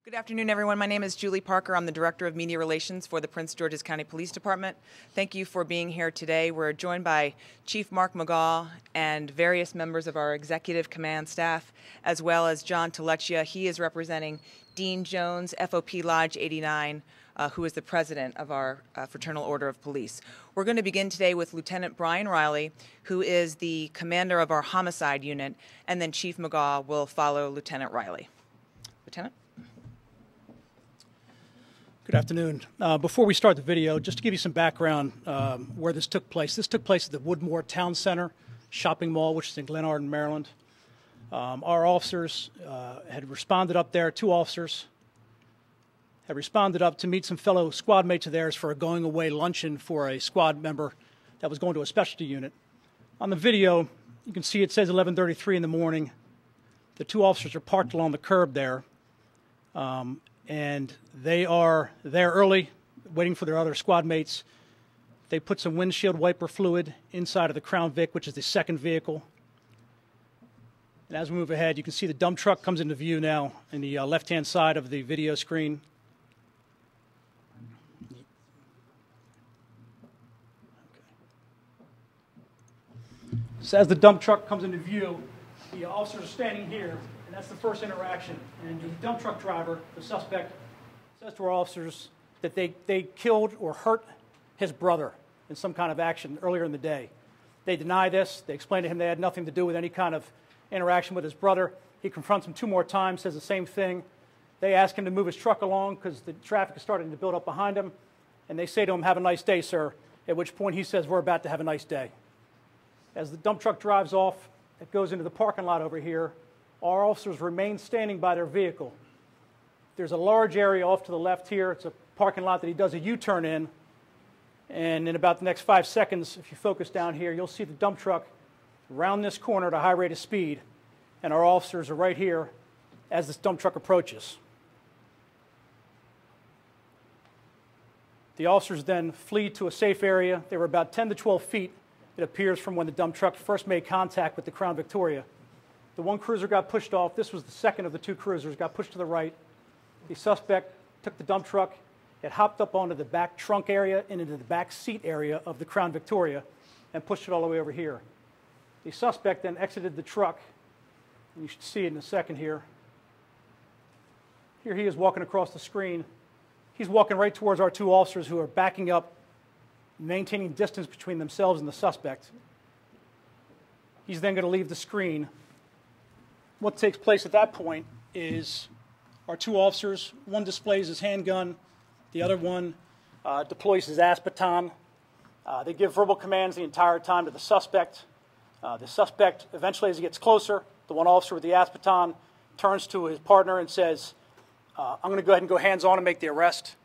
Good afternoon, everyone. My name is Julie Parker. I'm the Director of Media Relations for the Prince George's County Police Department. Thank you for being here today. We're joined by Chief Mark Magaw and various members of our executive command staff, as well as John Telechia. He is representing Dean Jones, FOP Lodge 89, who is the president of our Fraternal Order of Police. We're going to begin today with Lieutenant Brian Riley, who is the commander of our homicide unit, and then Chief Magaw will follow Lieutenant Riley. Lieutenant? Good afternoon. Before we start the video, just to give you some background where this took place. This took place at the Woodmore Town Center shopping mall, which is in Glen Arden, Maryland. Our officers had responded up there, two officers had responded up to meet some fellow squad mates of theirs for a going away luncheon for a squad member that was going to a specialty unit. On the video, you can see it says 11:33 in the morning. The two officers are parked along the curb there. And they are there early, waiting for their other squad mates. They put some windshield wiper fluid inside of the Crown Vic, which is the second vehicle. And as we move ahead, you can see the dump truck comes into view now in the left-hand side of the video screen. Okay. So as the dump truck comes into view, the officers are standing here. And that's the first interaction. And the dump truck driver, the suspect, says to our officers that they killed or hurt his brother in some kind of action earlier in the day. They deny this. They explain to him they had nothing to do with any kind of interaction with his brother. He confronts them two more times, says the same thing. They ask him to move his truck along because the traffic is starting to build up behind him. And they say to him, "Have a nice day, sir," at which point he says, "We're about to have a nice day." As the dump truck drives off, it goes into the parking lot over here. Our officers remain standing by their vehicle. There's a large area off to the left here. It's a parking lot that he does a U-turn in. And in about the next 5 seconds, if you focus down here, you'll see the dump truck round this corner at a high rate of speed. And our officers are right here as this dump truck approaches. The officers then flee to a safe area. They were about 10 to 12 feet, it appears, from when the dump truck first made contact with the Crown Victoria. The one cruiser got pushed off. This was the second of the two cruisers, got pushed to the right. The suspect took the dump truck. It hopped up onto the back trunk area and into the back seat area of the Crown Victoria and pushed it all the way over here. The suspect then exited the truck. And you should see it in a second here. Here he is walking across the screen. He's walking right towards our two officers who are backing up, maintaining distance between themselves and the suspect. He's then going to leave the screen. What takes place at that point is our two officers, one displays his handgun, the other one deploys his AS baton. They give verbal commands the entire time to the suspect. The suspect, eventually as he gets closer, the one officer with the AS baton turns to his partner and says, "I'm going to go ahead and go hands-on and make the arrest,"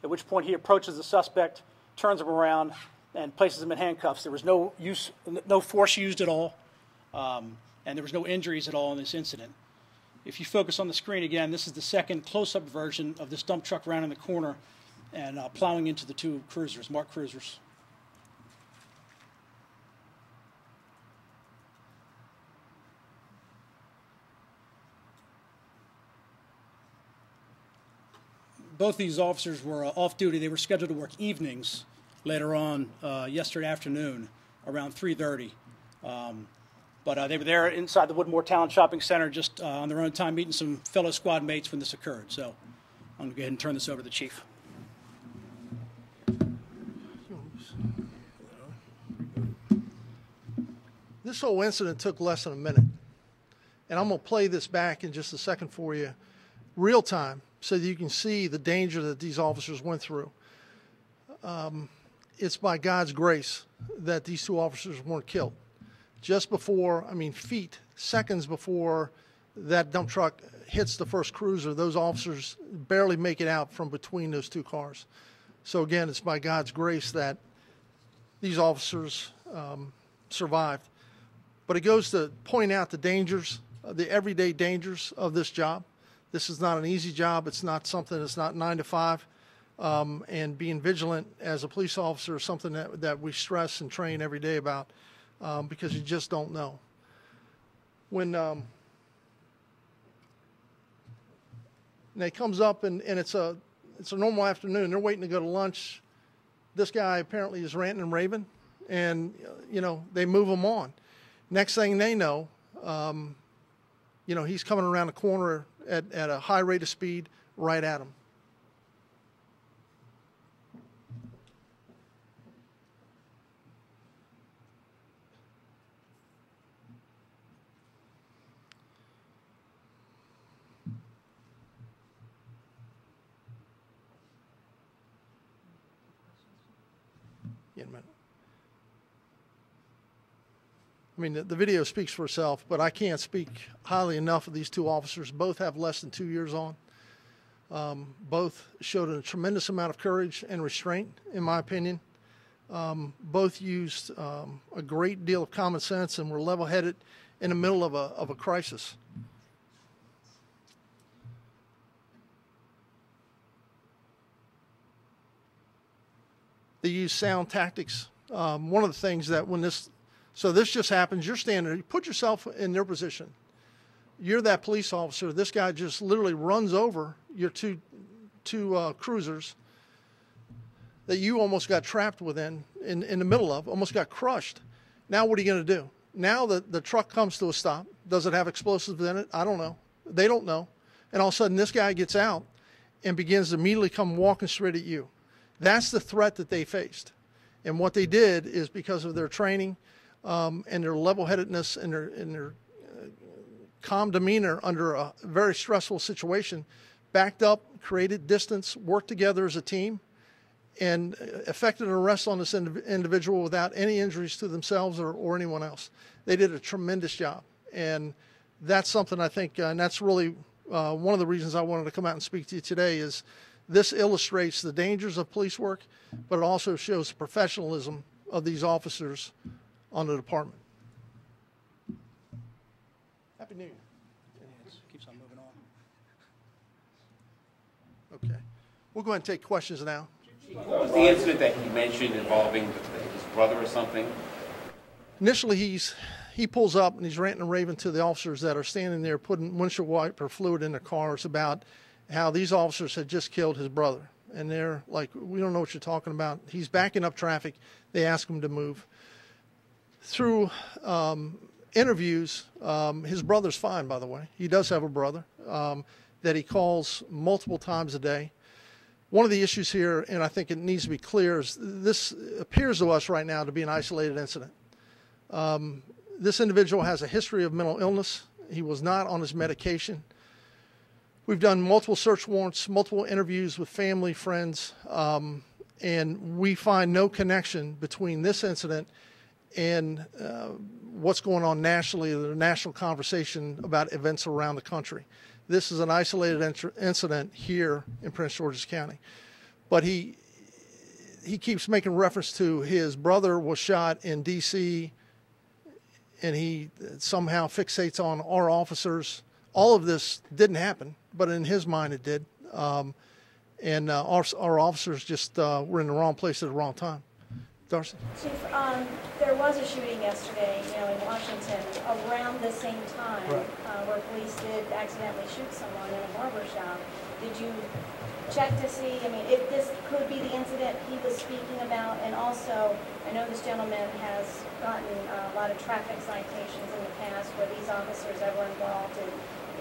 at which point he approaches the suspect, turns him around, and places him in handcuffs. There was no force used at all. And there was no injuries at all in this incident. If you focus on the screen again, this is the second close-up version of this dump truck rounding the corner and plowing into the two cruisers, marked cruisers. Both these officers were off duty. They were scheduled to work evenings later on yesterday afternoon around 3:30. But they were there inside the Woodmore Town Shopping Center just on their own time meeting some fellow squad mates when this occurred. So I'm going to go ahead and turn this over to the chief. This whole incident took less than a minute. And I'm going to play this back in just a second for you, real time, so that you can see the danger that these officers went through. It's by God's grace that these two officers weren't killed. Just before, seconds before that dump truck hits the first cruiser, those officers barely make it out from between those two cars. So again, it's by God's grace that these officers survived. But it goes to point out the dangers, the everyday dangers of this job. This is not an easy job. It's not something that's not 9 to 5. And being vigilant as a police officer is something that we stress and train every day about. Because you just don't know. When And it comes up, and it's a normal afternoon. They're waiting to go to lunch. This guy apparently is ranting and raving, and, you know, they move him on. Next thing they know, you know, he's coming around the corner at a high rate of speed right at him. In a minute. I mean, the video speaks for itself, but I can't speak highly enough of these two officers. Both have less than 2 years on. Both showed a tremendous amount of courage and restraint, in my opinion. Both used a great deal of common sense and were level-headed in the middle of a crisis. They use sound tactics. One of the things that so this just happens, you're standing there, you put yourself in their position. You're that police officer. This guy just literally runs over your two cruisers that you almost got trapped within, in the middle of, almost got crushed. Now what are you going to do? Now the truck comes to a stop. Does it have explosives in it? I don't know. They don't know. And all of a sudden this guy gets out and begins to immediately come walking straight at you. That's the threat that they faced. And what they did is, because of their training and their level-headedness and their calm demeanor under a very stressful situation, backed up, created distance, worked together as a team, and effected an arrest on this individual without any injuries to themselves or anyone else. They did a tremendous job. And that's something I think, and that's really one of the reasons I wanted to come out and speak to you today, is this illustrates the dangers of police work, but it also shows the professionalism of these officers on the department. Happy New Year. Keeps on moving on. Okay. We'll go ahead and take questions now. What was the incident that he mentioned involving his brother or something? Initially, he pulls up and he's ranting and raving to the officers that are standing there putting windshield wiper fluid in their cars about how these officers had just killed his brother. And they're like, we don't know what you're talking about. He's backing up traffic. They ask him to move. Through interviews, his brother's fine, by the way. He does have a brother that he calls multiple times a day. One of the issues here, and I think it needs to be clear, is this appears to us right now to be an isolated incident. This individual has a history of mental illness. He was not on his medication. We've done multiple search warrants, multiple interviews with family, friends, and we find no connection between this incident and what's going on nationally, the national conversation about events around the country. This is an isolated incident here in Prince George's County. But he keeps making reference to his brother was shot in D.C., and he somehow fixates on our officers. All of this didn't happen, but in his mind it did. And our officers just were in the wrong place at the wrong time. Darcy? Chief, there was a shooting yesterday, in Washington around the same time, right, where police did accidentally shoot someone in a barber shop. Did you check to see, if this could be the incident he was speaking about? And also, I know this gentleman has gotten a lot of traffic citations in the past. Were these officers ever involved in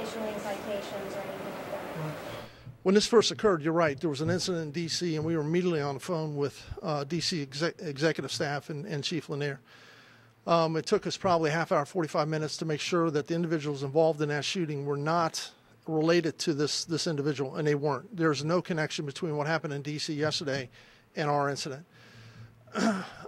issuing citations or anything like that? Right. When this first occurred, you're right, there was an incident in D.C., and we were immediately on the phone with D.C. executive staff and Chief Lanier. It took us probably a half hour, 45 minutes to make sure that the individuals involved in that shooting were not related to this individual, and they weren't. There's no connection between what happened in D.C. yesterday and our incident.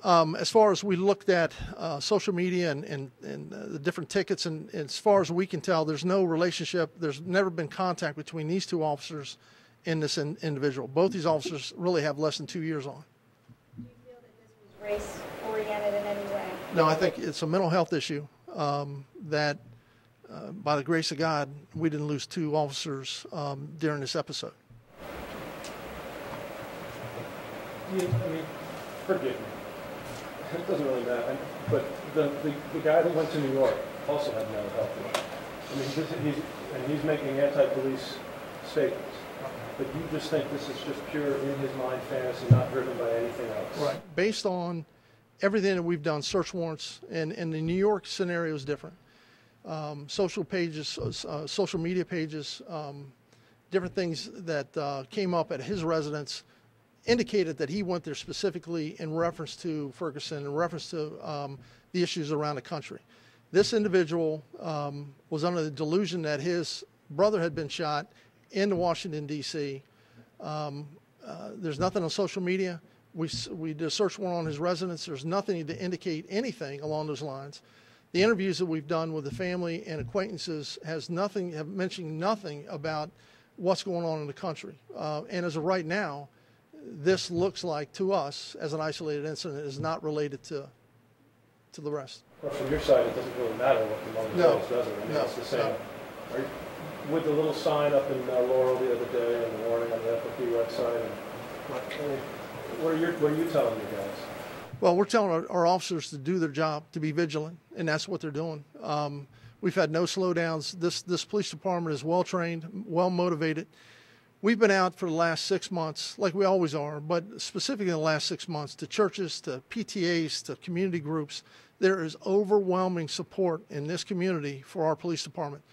As far as we looked at social media and the different tickets, and as far as we can tell, there's no relationship. There's never been contact between these two officers and this individual. Both these officers really have less than 2 years on. Do you feel that this was race-oriented in any way? No, I think it's a mental health issue that, by the grace of God, we didn't lose two officers during this episode. Yeah, forgive me. It doesn't really matter. But the guy that went to New York also had mental health issues. He's making anti-police statements. But you just think this is just pure in his mind fantasy, not driven by anything else. Right. Based on everything that we've done, search warrants, and the New York scenario is different. Social pages, social media pages, different things that came up at his residence indicated that he went there specifically in reference to Ferguson, in reference to the issues around the country. This individual was under the delusion that his brother had been shot in Washington, D.C. There's nothing on social media. We did a search warrant on his residence. There's nothing to indicate anything along those lines. The interviews that we've done with the family and acquaintances have mentioned nothing about what's going on in the country. And as of right now, this looks like to us as an isolated incident is not related to the rest. Well, from your side, it doesn't really matter what the mother says, does it? I mean, it's the same. With the little sign up in Laurel the other day and the warning on the FOP website, and what are you telling you guys? Well, we're telling our officers to do their job, to be vigilant, and that's what they're doing. We've had no slowdowns. This police department is well trained, well motivated. We've been out for the last 6 months, like we always are, but specifically in the last 6 months, to churches, to PTAs, to community groups. There is overwhelming support in this community for our police department,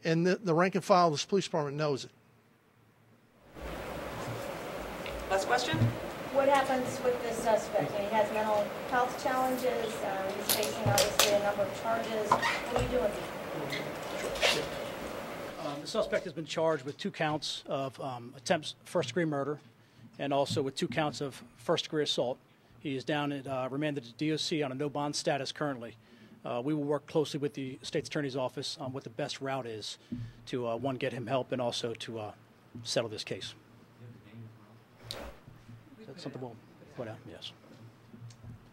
and the rank and file of this police department knows it. Last question? What happens with this suspect? He has mental health challenges. He's facing obviously a number of charges. What are you doing? The suspect has been charged with 2 counts of attempts first-degree murder and also with 2 counts of first-degree assault. He is down at remanded to DOC on a no-bond status currently. We will work closely with the State's Attorney's Office on what the best route is to, one, get him help and also to settle this case. Is that something we'll put out? Yes.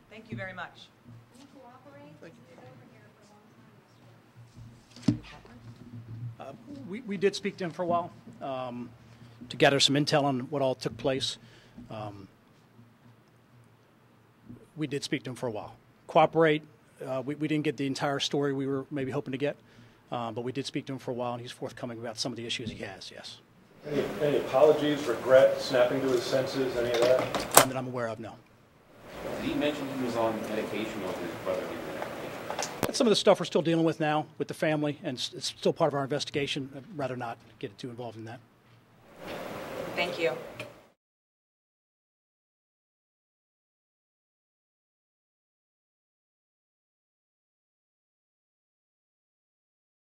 Thank you very much. We did speak to him for a while to gather some intel on what all took place. We did speak to him for a while. Cooperate. We didn't get the entire story we were maybe hoping to get, but we did speak to him for a while, and he's forthcoming about some of the issues he has, yes. Any apologies, regret, snapping to his senses, any of that? None that I'm aware of, no. Did he mention he was on medication or his brother gave him medication? That's some of the stuff we're still dealing with now with the family, and it's still part of our investigation. I'd rather not get too involved in that. Thank you.